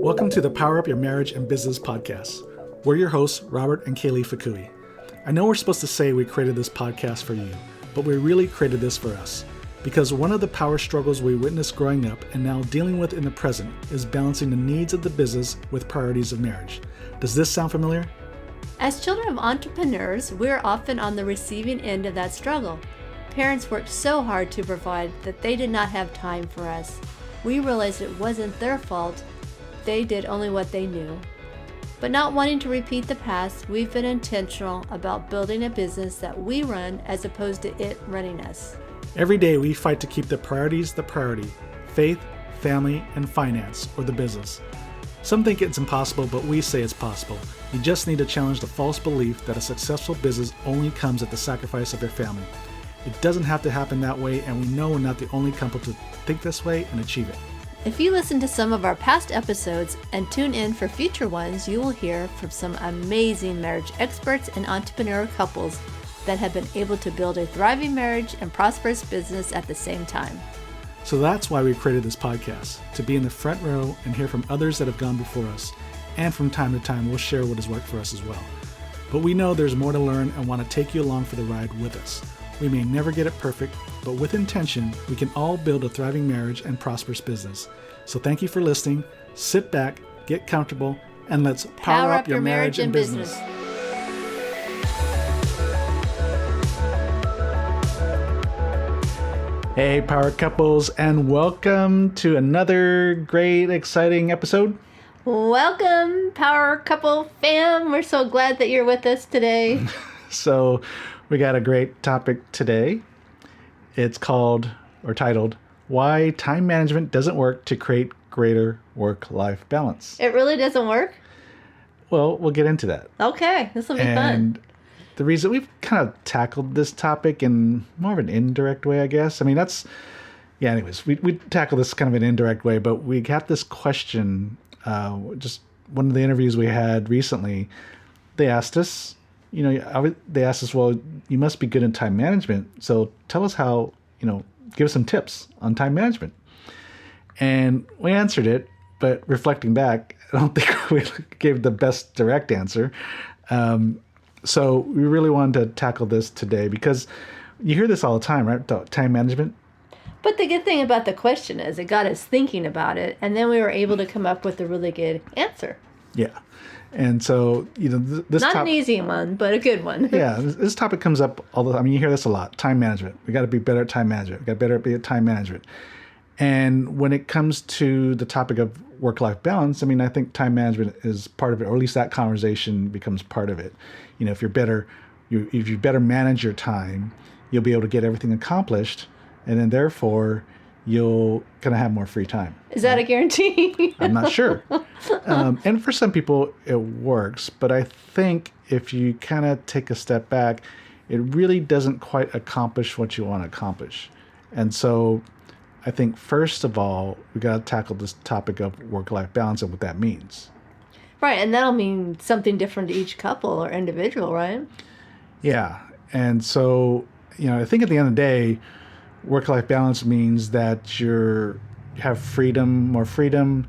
Welcome to the Power Up Your Marriage and Business podcast. We're your hosts, Robert and Kaylee Fukui. I know we're supposed to say we created this podcast for you, but we really created this for us. Because one of the power struggles we witnessed growing up and now dealing with in the present is balancing the needs of the business with priorities of marriage. Does this sound familiar? As children of entrepreneurs, we're often on the receiving end of that struggle. Parents worked so hard to provide that they did not have time for us. We realized it wasn't their fault. They did only what they knew. But not wanting to repeat the past, we've been intentional about building a business that we run as opposed to it running us. Every day we fight to keep the priorities the priority: faith, family, and finance, or the business. Some think it's impossible, but we say it's possible. You just need to challenge the false belief that a successful business only comes at the sacrifice of your family. It doesn't have to happen that way, and we know we're not the only couple to think this way and achieve it. If you listen to some of our past episodes and tune in for future ones, you will hear from some amazing marriage experts and entrepreneur couples that have been able to build a thriving marriage and prosperous business at the same time. So that's why we created this podcast, to be in the front row and hear from others that have gone before us. And from time to time, we'll share what has worked for us as well. But we know there's more to learn and want to take you along for the ride with us. We may never get it perfect, but with intention, we can all build a thriving marriage and prosperous business. So thank you for listening. Sit back, get comfortable, and let's power up your marriage and business. Hey, power couples, and welcome to another great, exciting episode. Welcome, Power Couple fam. We're so glad that you're with us today. So we got a great topic today. It's called, or titled, Why Time Management Doesn't Work to Create Greater Work-Life Balance. It really doesn't work? Well, we'll get into that. Okay, this will be fun. And the reason we've kind of tackled this topic in more of an indirect way, I guess. I mean, anyways, we tackle this kind of an indirect way, but we got this question, just one of the interviews we had recently. They asked us, well, you must be good in time management. So tell us how, give us some tips on time management. And we answered it, but reflecting back, I don't think we gave the best direct answer. So we really wanted to tackle this today because you hear this all the time, right? Time management. But the good thing about the question is it got us thinking about it, and then we were able to come up with a really good answer. Yeah. And so, this not an easy one, but a good one. Yeah. This topic comes up all the time. I mean, you hear this a lot. Time management. We got to be better at time management. We got to better be at time management. And when it comes to the topic of work-life balance, I mean, I think time management is part of it, or at least that conversation becomes part of it. If you better manage your time, you'll be able to get everything accomplished, and then therefore you'll kind of have more free time. Is that a guarantee? I'm not sure. And for some people it works, but I think if you kind of take a step back, it really doesn't quite accomplish what you want to accomplish. And so I think first of all, we got to tackle this topic of work-life balance and what that means. Right, and that'll mean something different to each couple or individual, right? Yeah, and so, I think at the end of the day, work-life balance means that you have more freedom,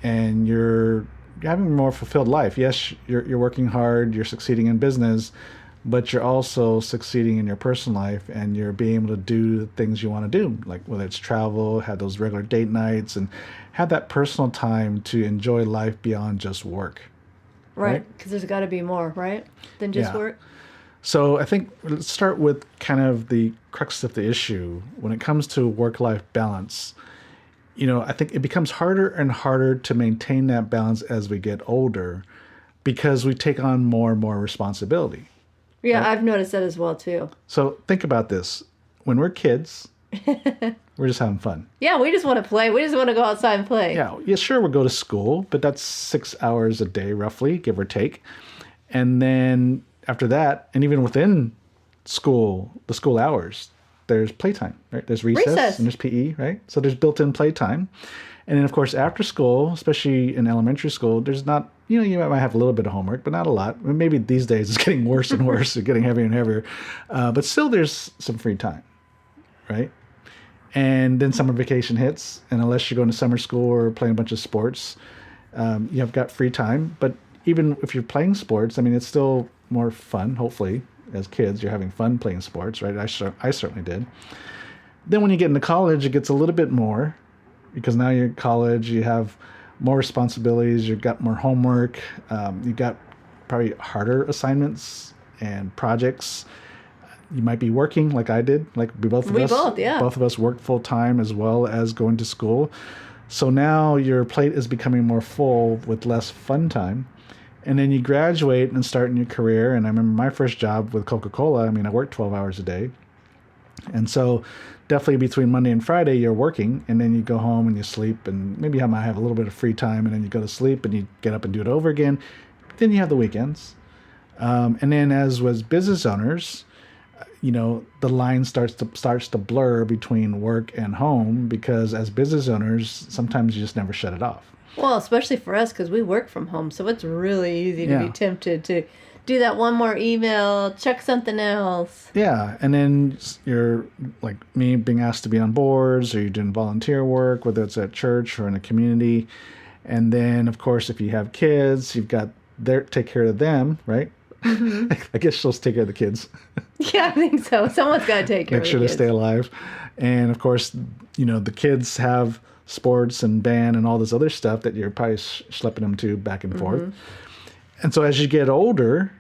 and you're having a more fulfilled life. Yes, you're working hard, you're succeeding in business, but you're also succeeding in your personal life, and you're being able to do the things you want to do, like whether it's travel, have those regular date nights, and have that personal time to enjoy life beyond just work. Right, because there's got to be more, right, than just work. So I think let's start with kind of the crux of the issue. When it comes to work-life balance, I think it becomes harder and harder to maintain that balance as we get older because we take on more and more responsibility. Yeah, right? I've noticed that as well, too. So think about this. When we're kids, we're just having fun. Yeah, we just want to play. We just want to go outside and play. Yeah, sure, we'll go to school, but that's 6 hours a day, roughly, give or take. And then after that, and even within school, the school hours, there's playtime, right? There's recess. And there's PE, right? So there's built-in playtime. And then, of course, after school, especially in elementary school, there's not, you might have a little bit of homework, but not a lot. Maybe these days it's getting worse and worse. It's getting heavier and heavier. But still there's some free time, right? And then summer vacation hits, and unless you're going to summer school or playing a bunch of sports, You have got free time, but even if you're playing sports, I mean, it's still more fun. Hopefully, as kids, you're having fun playing sports, right? I certainly did. Then when you get into college, it gets a little bit more because now you're in college, you have more responsibilities, you've got more homework, you've got probably harder assignments and projects. You might be working like I did, like both of us. Both of us worked full time as well as going to school. So now your plate is becoming more full with less fun time. And then you graduate and start in your career. And I remember my first job with Coca-Cola, I mean, I worked 12 hours a day. And so definitely between Monday and Friday, you're working, and then you go home and you sleep, and maybe you might have a little bit of free time, and then you go to sleep and you get up and do it over again. Then you have the weekends. And then as was business owners, the line starts to blur between work and home, because as business owners, sometimes you just never shut it off. Well, especially for us, because we work from home, so it's really easy to be tempted to do that one more email, check something else. Yeah, and then you're like me, being asked to be on boards, or you're doing volunteer work, whether it's at church or in a community. And then, of course, if you have kids, you've got take care of them, right? Mm-hmm. I guess she'll take care of the kids. Yeah, I think so. Someone's got to take care of the kids. Make sure they stay alive. And of course, the kids have sports and band and all this other stuff that you're probably schlepping them to back and forth. And so as you get older,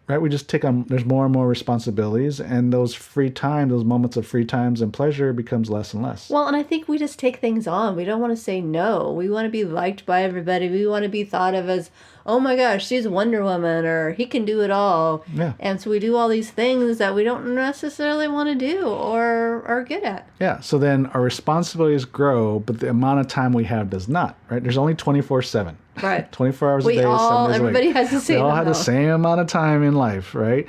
right, we just take on, there's more and more responsibilities, and those free time, those moments of free times and pleasure becomes less and less. Well, and I think we just take things on. We don't want to say no. We want to be liked by everybody. We want to be thought of as, oh my gosh, she's Wonder Woman, or he can do it all. Yeah. And so we do all these things that we don't necessarily want to do or are good at. Yeah. So then our responsibilities grow, but the amount of time we have does not, right? There's only 24/7. Right. 24 hours a day, 7 days a week. Everybody has the same We all amount. have the same amount of time in life, right?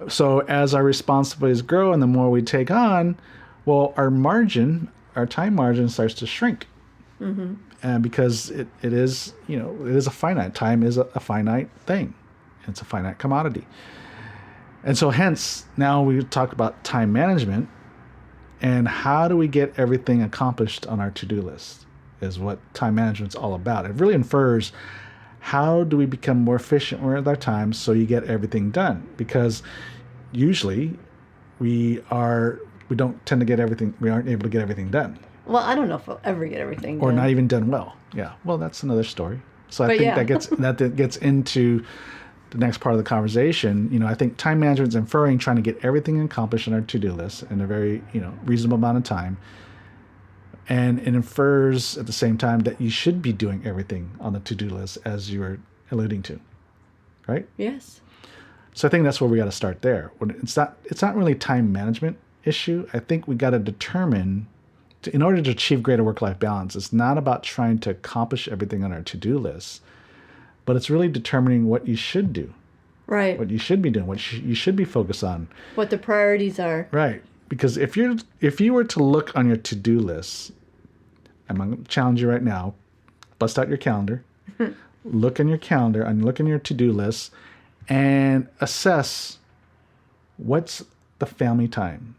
So as our responsibilities grow and the more we take on, well, our time margin starts to shrink. Mm-hmm. And because it is, it is a finite. Time is a finite thing. It's a finite commodity. And so hence, now we talk about time management and how do we get everything accomplished on our to-do list is what time management's all about. It really infers how do we become more efficient with our time so you get everything done? Because usually we don't tend to get everything, we aren't able to get everything done. Well, I don't know if we'll ever get everything done. Or not even done well. Yeah. Well, that's another story. So I think that gets into the next part of the conversation. I think time management is inferring trying to get everything accomplished on our to-do list in a very, reasonable amount of time. And it infers at the same time that you should be doing everything on the to-do list as you were alluding to. Right? Yes. So I think that's where we got to start there. It's not really time management issue. I think we got to determine, in order to achieve greater work-life balance, it's not about trying to accomplish everything on our to-do list, but it's really determining what you should do. Right. What you should be doing, what you should be focused on. What the priorities are. Right. Because if you were to look on your to-do list, I'm going to challenge you right now, bust out your calendar, look in your calendar and look in your to-do list and assess what's the family time.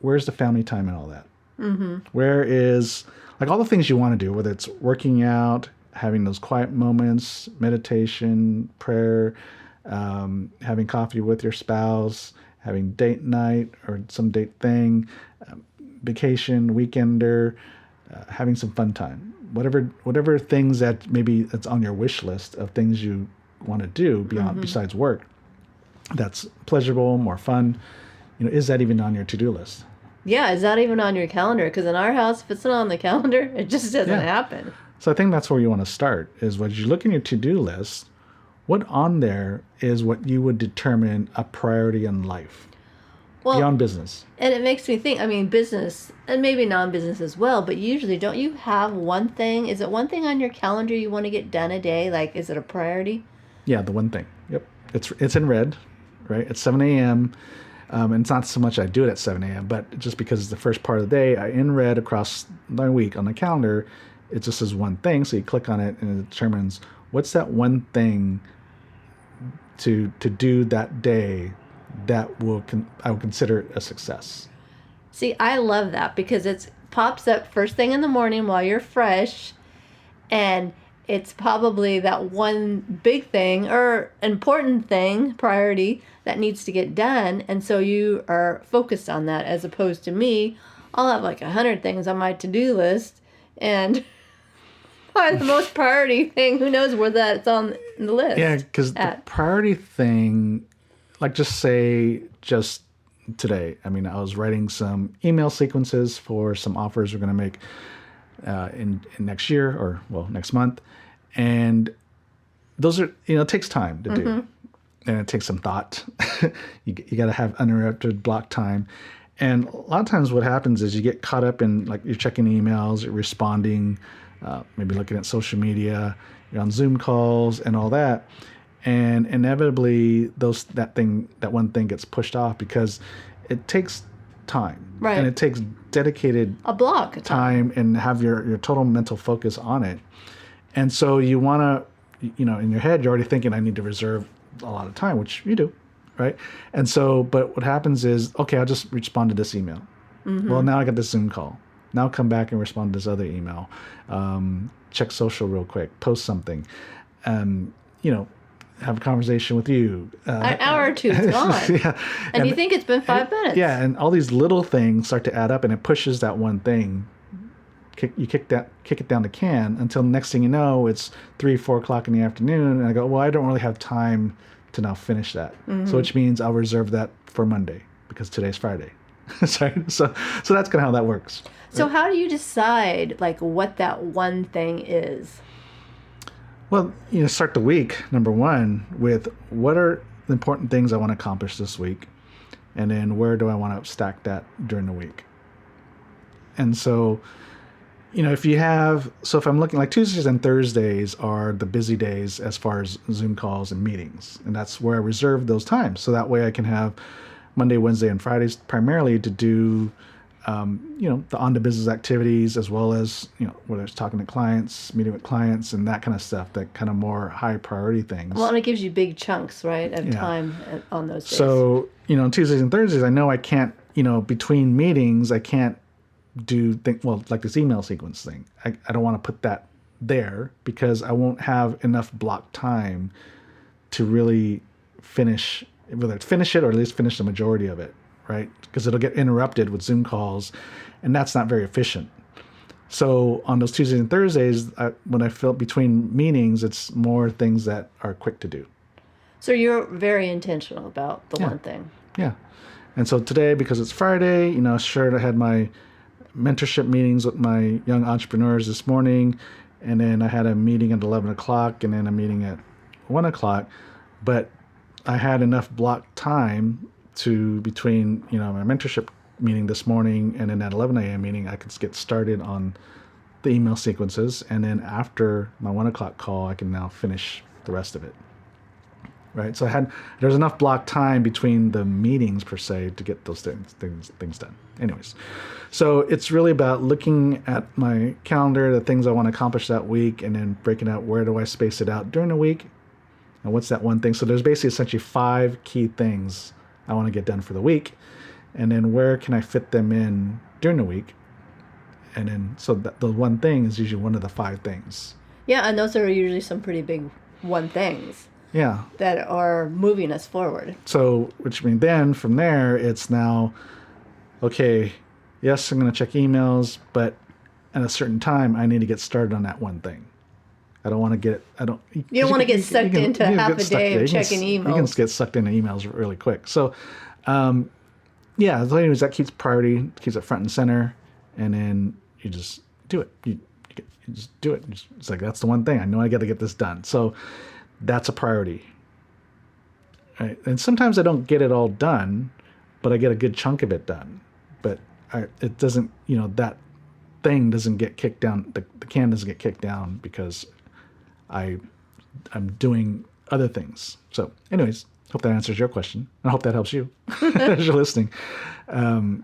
Where's the family time and all that? Mm-hmm. Where is, like, all the things you want to do, whether it's working out, having those quiet moments, meditation, prayer, having coffee with your spouse, having date night or some date thing, vacation, weekender, having some fun time, whatever things that maybe that's on your wish list of things you want to do besides work, that's pleasurable, more fun. Is that even on your to-do list? Yeah, is that even on your calendar? Because in our house, if it's not on the calendar, it just doesn't happen. So I think that's where you want to start, is when you look in your to-do list, what on there is what you would determine a priority in life, beyond business. And it makes me think, business, and maybe non-business as well, but usually don't you have one thing? Is it one thing on your calendar you want to get done a day? Like, is it a priority? Yeah, the one thing. Yep. It's in red, right? It's 7 a.m., and it's not so much I do it at 7 a.m., but just because it's the first part of the day, in red across my week on the calendar, it just says one thing. So you click on it and it determines what's that one thing to do that day that I would consider a success. See, I love that because it pops up first thing in the morning while you're fresh, and it's probably that one big thing or important thing, priority, that needs to get done. And so you are focused on that, as opposed to me. I'll have like 100 things on my to-do list, and probably the most priority thing, who knows where that's on the list. Yeah, because the priority thing, like just today, I mean, I was writing some email sequences for some offers we're going to make in next year, or well, next month. And those are, it takes time to do, and it takes some thought. You got to have uninterrupted block time. And a lot of times what happens is you get caught up in, like, you're checking emails, you're responding, maybe looking at social media, you're on Zoom calls and all that. And inevitably that one thing gets pushed off because it takes time. Right. And it takes dedicated a block time and have your total mental focus on it. And so you want to, in your head, you're already thinking, I need to reserve a lot of time, which you do, right? And so, but what happens is, okay, I'll just respond to this email. Well, now I got this Zoom call. Now I'll come back and respond to this other email. Check social real quick, post something, have a conversation with you. An hour or two is gone. Yeah. And you think it's been 5 minutes. Yeah, and all these little things start to add up, and it pushes that one thing. You kick it down the can until the next thing you know, it's 3-4 o'clock in the afternoon, and I go, well, I don't really have time to now finish that. So which means I'll reserve that for Monday because today's Friday. Sorry. So that's kind of how that works. So how do you decide, like, what that one thing is? Well, start the week, number one, with what are the important things I want to accomplish this week, and then where do I want to stack that during the week. And so, if I'm looking, like, Tuesdays and Thursdays are the busy days as far as Zoom calls and meetings, and that's where I reserve those times. So that way I can have Monday, Wednesday, and Fridays primarily to do, the on-the-business activities, as well as, whether it's talking to clients, meeting with clients, and that kind of stuff, that kind of more high priority things. Well, and it gives you big chunks, right, of time on those days. So, Tuesdays and Thursdays, I know I can't, between meetings, I can't like this email sequence thing. I don't want to put that there because I won't have enough block time to really finish, whether it's finish it or at least finish the majority of it, right? Because it'll get interrupted with Zoom calls, and that's not very efficient. So on those Tuesdays and Thursdays, when I feel between meetings, it's more things that are quick to do. So you're very intentional about the one thing. Yeah. And so today, because it's Friday, I had my mentorship meetings with my young entrepreneurs this morning, and then I had a meeting at 11 o'clock and then a meeting at 1 o'clock. But I had enough block time between my mentorship meeting this morning and then at 11 a.m. meeting, I could get started on the email sequences, and then after my 1 o'clock call, I can now finish the rest of it. Right, so there's enough block time between the meetings per se to get those things done. Anyways, so it's really about looking at my calendar, the things I want to accomplish that week, and then breaking out where do I space it out during the week, and what's that one thing. So there's basically essentially 5 key things I want to get done for the week, and then where can I fit them in during the week, and then so that the one thing is usually one of the 5 things. Yeah, and those are usually some pretty big one things. Yeah. That are moving us forward. So, which means then from there, it's now, okay, yes, I'm going to check emails, but at a certain time, I need to get started on that one thing. I don't want to get, You don't want to get sucked into half a day of checking emails. You can get sucked into emails really quick. So, so anyways, that keeps priority, keeps it front and center, and then you just do it. You just do it. It's like, that's the one thing. I know I got to get this done. So, that's a priority. Right? And sometimes I don't get it all done, but I get a good chunk of it done. But it doesn't, that thing doesn't get kicked down, the can doesn't get kicked down because I'm doing other things. So anyways, hope that answers your question. I hope that helps you as you're listening. Well,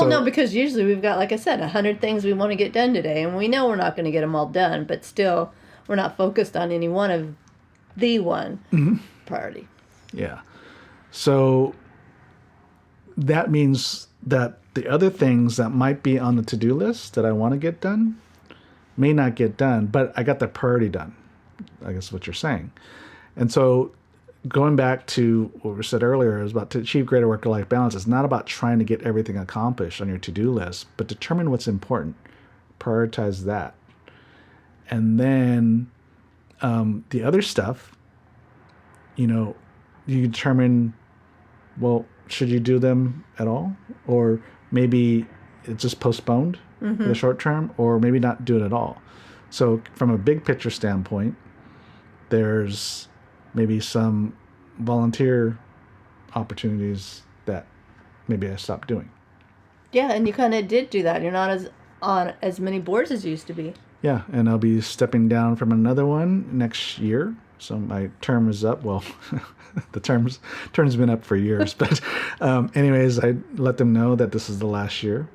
no, because usually we've got, like I said, 100 things we want to get done today, and we know we're not going to get them all done, but still we're not focused on any one of the one priority. Yeah. So that means that the other things that might be on the to-do list that I want to get done, may not get done, but I got the priority done, I guess is what you're saying. And so going back to what we said earlier is about to achieve greater work-life balance. It's not about trying to get everything accomplished on your to-do list, but determine what's important. Prioritize that. And then the other stuff, you determine, well, should you do them at all? Or maybe it's just postponed for the short term, or maybe not do it at all. So from a big picture standpoint, there's maybe some volunteer opportunities that maybe I stopped doing. Yeah, and you kind of did do that. You're not on as many boards as you used to be. Yeah, and I'll be stepping down from another one next year. So my term is up. Well, the term's been up for years. But anyways, I let them know that this is the last year.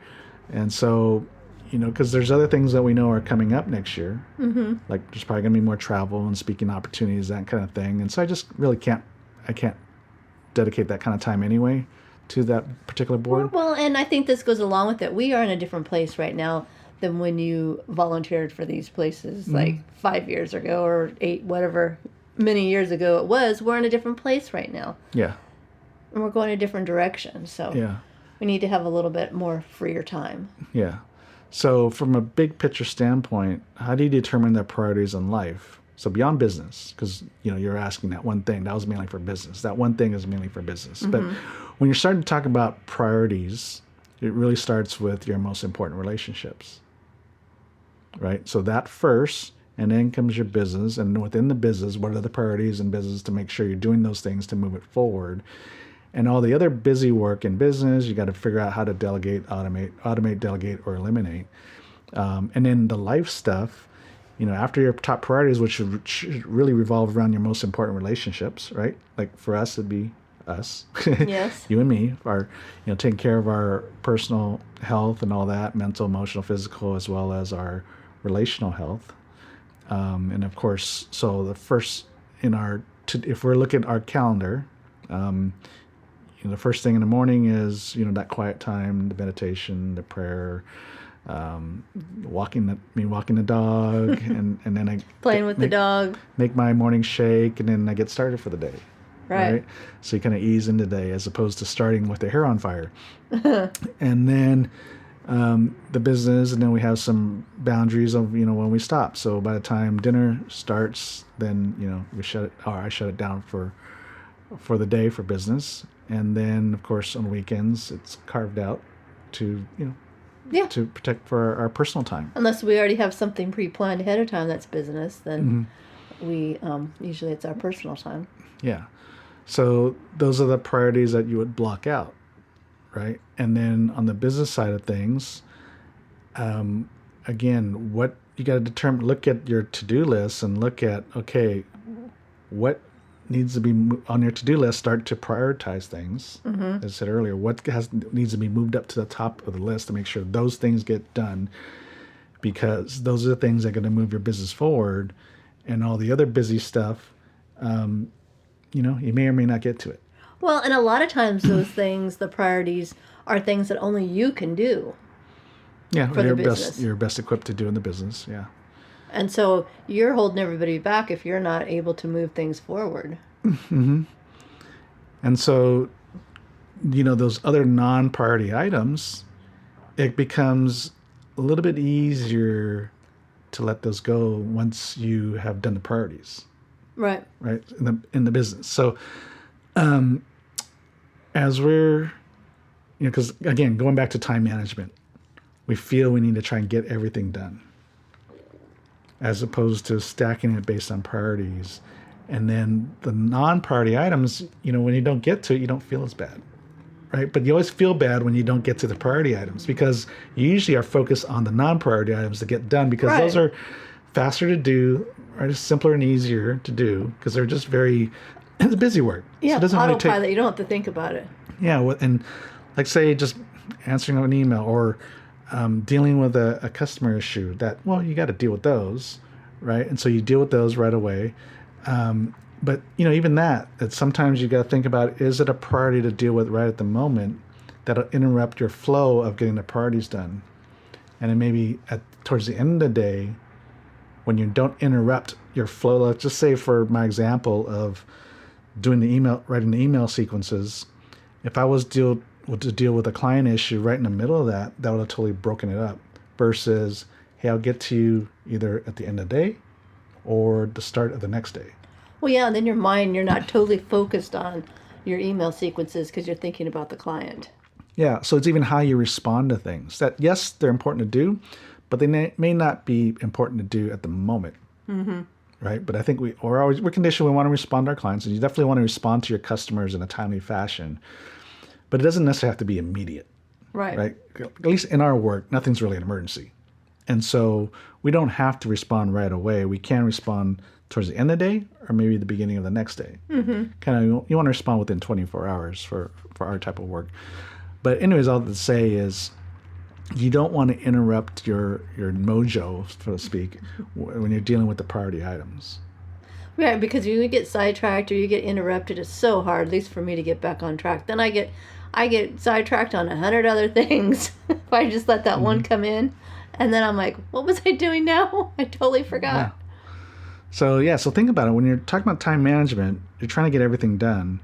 And so, because there's other things that we know are coming up next year. Mm-hmm. Like there's probably going to be more travel and speaking opportunities, that kind of thing. And so I just really can't dedicate that kind of time anyway to that particular board. Well, and I think this goes along with it. We are in a different place right now than when you volunteered for these places like 5 years ago or 8, whatever many years ago it was. We're in a different place right now. Yeah. And we're going a different direction. So yeah. We need to have a little bit more freer time. Yeah. So from a big picture standpoint, how do you determine the priorities in life? So beyond business, because you're asking that one thing, that was mainly for business. That one thing is mainly for business. Mm-hmm. But when you're starting to talk about priorities, it really starts with your most important relationships. Right? So that first, and then comes your business. And within the business, what are the priorities in business to make sure you're doing those things to move it forward? And all the other busy work in business, you got to figure out how to delegate, automate, delegate, or eliminate. And then the life stuff, after your top priorities, which should really revolve around your most important relationships, right? Like for us, it'd be us, yes, you and me, are taking care of our personal health and all that, mental, emotional, physical, as well as our relational health. And of course, so the first if we're looking at our calendar, the first thing in the morning is that quiet time, the meditation, the prayer, walking the dog, and then I playing with the dog, make my morning shake, and then I get started for the day. Right. So you kind of ease into the day as opposed to starting with the hair on fire. And then the business, and then we have some boundaries of when we stop. So by the time dinner starts, then we I shut it down for the day for business. And then of course on weekends it's carved out to to protect for our personal time. Unless we already have something pre-planned ahead of time that's business, then we usually it's our personal time. Yeah. So those are the priorities that you would block out, right? And then on the business side of things, again, what you got to determine, look at your to-do list and look at, okay, what needs to be on your to-do list, start to prioritize things. As I said earlier, what needs to be moved up to the top of the list to make sure those things get done, because those are the things that are going to move your business forward, and all the other busy stuff, you may or may not get to it. Well, and a lot of times those things, the priorities, are things that only you can do. Yeah, for the business. You're best equipped to do in the business, yeah. And so you're holding everybody back if you're not able to move things forward. Mm-hmm. And so, those other non-priority items, it becomes a little bit easier to let those go once you have done the priorities. Right. Right, in the business. So, as we're, because again, going back to time management, we feel we need to try and get everything done, as opposed to stacking it based on priorities. And then the non-priority items, when you don't get to it, you don't feel as bad, right? But you always feel bad when you don't get to the priority items, because you usually are focused on the non-priority items to get done, because those are faster to do, are just simpler and easier to do, because they're just it's busy work. Yeah, so it doesn't autopilot, really you don't have to think about it. Yeah, and like say just answering an email or dealing with a customer issue, that, well, you got to deal with those, right? And so you deal with those right away. But, even that sometimes you got to think about, is it a priority to deal with right at the moment that'll interrupt your flow of getting the priorities done? And then maybe towards the end of the day, when you don't interrupt your flow. Let's just say for my example of writing the email sequences, if I was to deal with a client issue right in the middle of that would have totally broken it up versus, hey, I'll get to you either at the end of the day or the start of the next day. Well, yeah, and then your mind, you're not totally focused on your email sequences because you're thinking about the client. Yeah, so it's even how you respond to things that, yes, they're important to do, but they may not be important to do at the moment. Mm-hmm. Right? But I think we're conditioned, we want to respond to our clients, and you definitely want to respond to your customers in a timely fashion. But it doesn't necessarily have to be immediate. Right? At least in our work, nothing's really an emergency. And so we don't have to respond right away. We can respond towards the end of the day or maybe the beginning of the next day. Mm-hmm. Kind of, you want to respond within 24 hours for our type of work. But anyways, all to say is you don't want to interrupt your mojo, so to speak, when you're dealing with the priority items. Right, because you get sidetracked or you get interrupted, it's so hard, at least for me, to get back on track. Then I get sidetracked on 100 other things if I just let that one come in. And then I'm like, what was I doing now? I totally forgot. Yeah. So think about it. When you're talking about time management, you're trying to get everything done.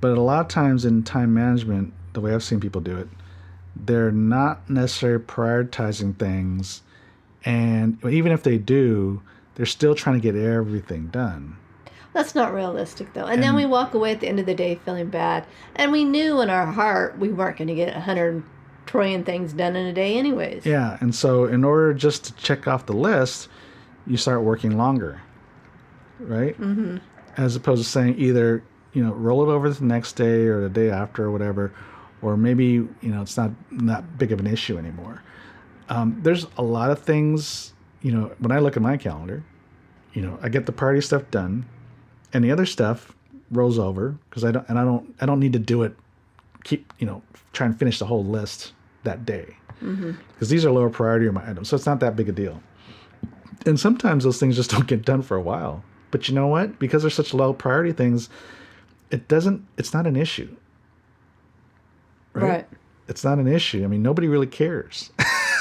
But a lot of times in time management, the way I've seen people do it, they're not necessarily prioritizing things. And even if they do, they're still trying to get everything done. That's not realistic, though. And then we walk away at the end of the day feeling bad. And we knew in our heart we weren't going to get 100 trillion things done in a day anyways. Yeah, and so in order just to check off the list, you start working longer, right? Mm-hmm. As opposed to saying either, roll it over to the next day or the day after or whatever, or maybe, it's not that big of an issue anymore. There's a lot of things, when I look at my calendar, I get the priority stuff done, and the other stuff rolls over because I don't need to do it. Try and finish the whole list that day because these are lower priority items, so it's not that big a deal. And sometimes those things just don't get done for a while. But you know what? Because they're such low priority things, it's not an issue. Right? It's not an issue. I mean, nobody really cares.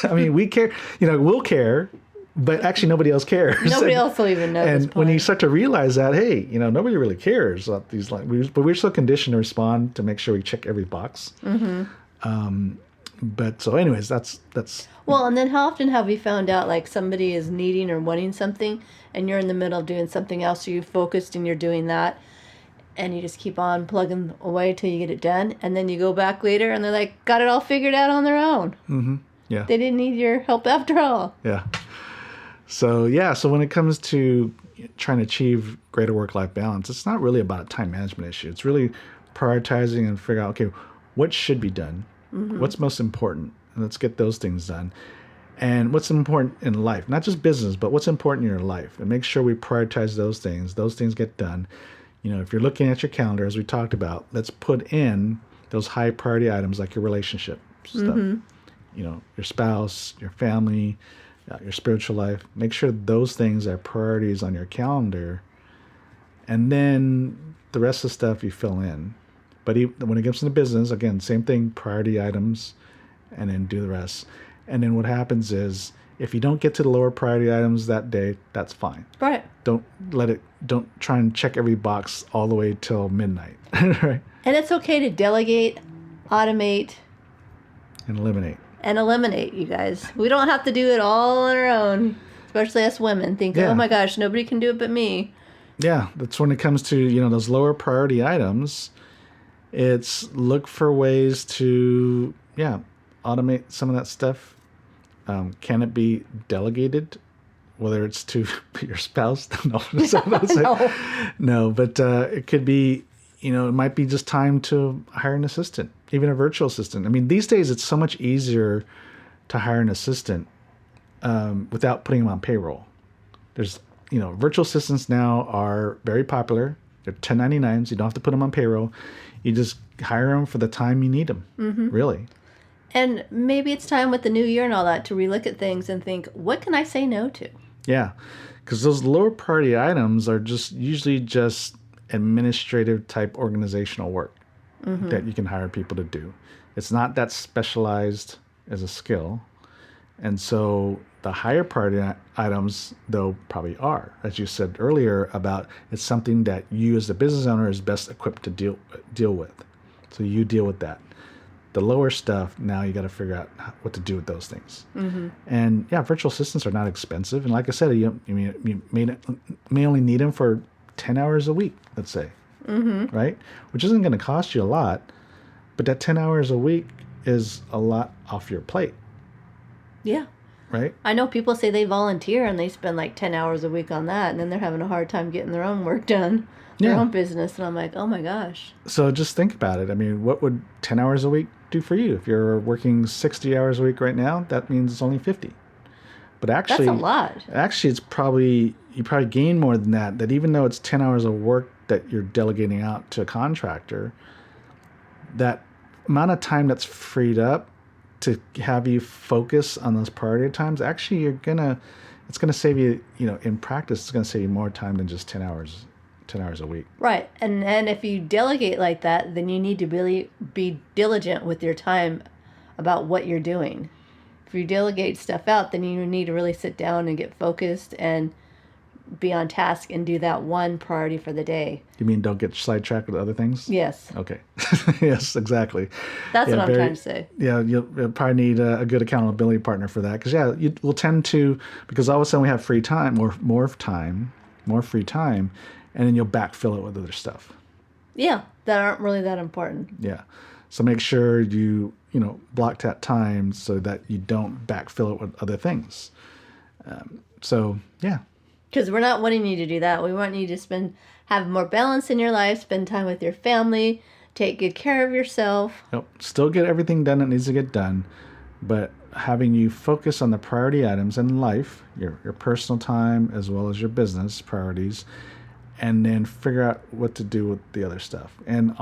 I mean, we care, we'll care, but actually nobody else cares. Nobody else will even know. And when you start to realize that, hey, nobody really cares about these, but we're so conditioned to respond to make sure we check every box. Mm-hmm. But so anyways, that's. Well, and then how often have we found out like somebody is needing or wanting something and you're in the middle of doing something else, so you're focused and you're doing that, and you just keep on plugging away till you get it done, and then you go back later and they're like, got it all figured out on their own. Mm-hmm. Yeah. They didn't need your help after all. Yeah. So when it comes to trying to achieve greater work-life balance, it's not really about a time management issue. It's really prioritizing and figure out, okay, what should be done? Mm-hmm. What's most important? And let's get those things done. And what's important in life, not just business, but what's important in your life. And make sure we prioritize those things. Those things get done. If you're looking at your calendar, as we talked about, let's put in those high priority items like your relationship stuff. Mm-hmm. Your spouse, your family, your spiritual life. Make sure those things are priorities on your calendar. And then the rest of the stuff you fill in. But when it comes to business, again, same thing, priority items, and then do the rest. And then what happens is, if you don't get to the lower priority items that day, that's fine. Right. Don't try and check every box all the way till midnight. Right? And it's okay to delegate, automate, and eliminate, you guys. We don't have to do it all on our own, especially us women. Oh my gosh, nobody can do it but me. Yeah, that's when it comes to, those lower priority items. It's look for ways to, automate some of that stuff. Can it be delegated? Whether it's to your spouse? No, but it could be, it might be just time to hire an assistant, even a virtual assistant. I mean, these days it's so much easier to hire an assistant without putting them on payroll. There's, virtual assistants now are very popular. They're 1099s. You don't have to put them on payroll. You just hire them for the time you need them, really. And maybe it's time with the new year and all that to relook at things and think, what can I say no to? Yeah, because those lower priority items are usually just administrative type organizational work that you can hire people to do. It's not that specialized as a skill. And so the higher priority items, though, probably are, as you said earlier, about it's something that you as the business owner is best equipped to deal with. So you deal with that. The lower stuff, now you got to figure out what to do with those things. Mm-hmm. And yeah, virtual assistants are not expensive. And like I said, you may only need them for 10 hours a week, let's say, right? Which isn't going to cost you a lot, but that 10 hours a week is a lot off your plate. Yeah. Right? I know people say they volunteer and they spend like 10 hours a week on that, and then they're having a hard time getting their own work done, their own business. And I'm like, oh my gosh. So just think about it. I mean, what would 10 hours a week do for you? If you're working 60 hours a week right now, that means it's only 50. But actually, that's a lot. Actually, you probably gain more than that. That even though it's 10 hours of work that you're delegating out to a contractor, that amount of time that's freed up to have you focus on those priority times, actually it's gonna save you, in practice, it's gonna save you more time than just 10 hours a week. Right. And if you delegate like that, then you need to really be diligent with your time about what you're doing. If you delegate stuff out, then you need to really sit down and get focused and be on task and do that one priority for the day. You mean don't get sidetracked with other things? Yes. Okay. Yes, exactly. That's what I'm trying to say. Yeah, you'll probably need a good accountability partner for that. Because, you will tend to, because all of a sudden we have free time, or more free time, and then you'll backfill it with other stuff. Yeah, that aren't really that important. Yeah. So make sure you block that time so that you don't backfill it with other things. Yeah. Because we're not wanting you to do that. We want you to have more balance in your life, spend time with your family, take good care of yourself. Yep. Still get everything done that needs to get done, but having you focus on the priority items in life, your personal time as well as your business priorities, and then figure out what to do with the other stuff. And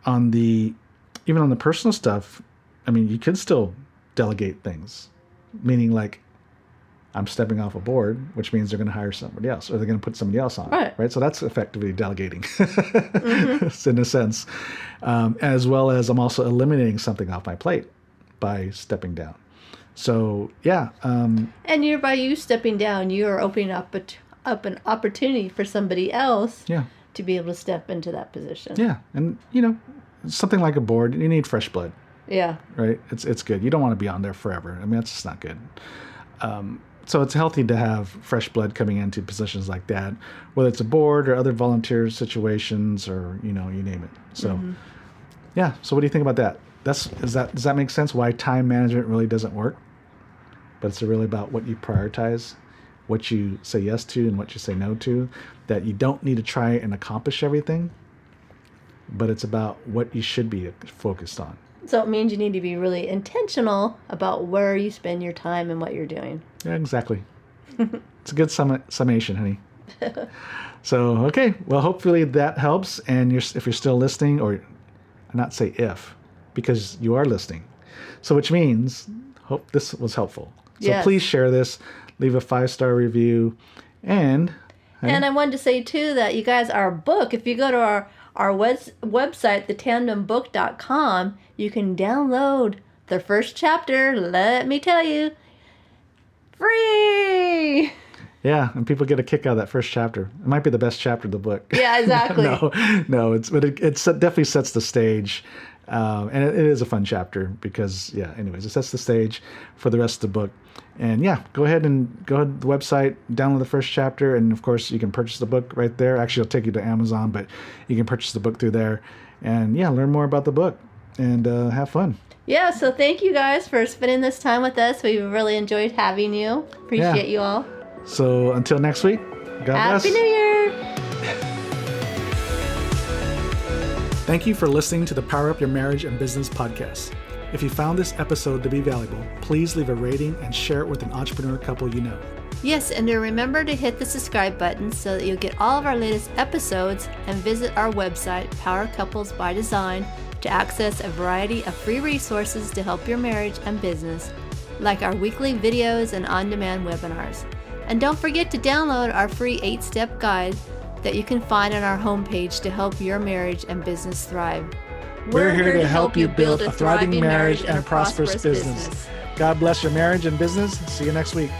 even on the personal stuff, I mean, you could still delegate things, meaning like, I'm stepping off a board, which means they're going to hire somebody else, or they're going to put somebody else on. Right. So that's effectively delegating, in a sense, as well as I'm also eliminating something off my plate by stepping down. So yeah. And by you stepping down, you are opening up an opportunity for somebody else. Yeah. To be able to step into that position. Yeah, and something like a board, you need fresh blood. Yeah. Right. It's good. You don't want to be on there forever. I mean, that's just not good. So it's healthy to have fresh blood coming into positions like that, whether it's a board or other volunteer situations or, you name it. So, yeah. So what do you think about that? Does that make sense? Why time management really doesn't work? But it's really about what you prioritize, what you say yes to and what you say no to, that you don't need to try and accomplish everything, but it's about what you should be focused on. So it means you need to be really intentional about where you spend your time and what you're doing. Yeah, exactly. It's a good summation, honey. So, okay. Well, hopefully that helps. And if you're still listening, or not say if, because you are listening. So which means, hope this was helpful. So yes. Please share this, leave a 5-star review. And I wanted to say, too, that you guys, our book, if you go to our website, thetandembook.com, you can download the first chapter, let me tell you, free! Yeah, and people get a kick out of that first chapter. It might be the best chapter of the book. Yeah, exactly. No, it definitely sets the stage. And it is a fun chapter because, anyways, it sets the stage for the rest of the book. And go ahead to the website, download the first chapter, and of course you can purchase the book right there. Actually, it'll take you to Amazon, but you can purchase the book through there. And learn more about the book and have fun. Yeah, so thank you guys for spending this time with us. We really enjoyed having you. Appreciate you all. So until next week, God bless. Happy New Year! Thank you for listening to the Power Up Your Marriage and Business podcast. If you found this episode to be valuable, please leave a rating and share it with an entrepreneur couple you know. Yes, and remember to hit the subscribe button so that you'll get all of our latest episodes, and visit our website, Power Couples by Design, to access a variety of free resources to help your marriage and business, like our weekly videos and on-demand webinars. And don't forget to download our free 8-step guide that you can find on our homepage to help your marriage and business thrive. We're here to help you build a thriving marriage and a prosperous business. God bless your marriage and business. See you next week.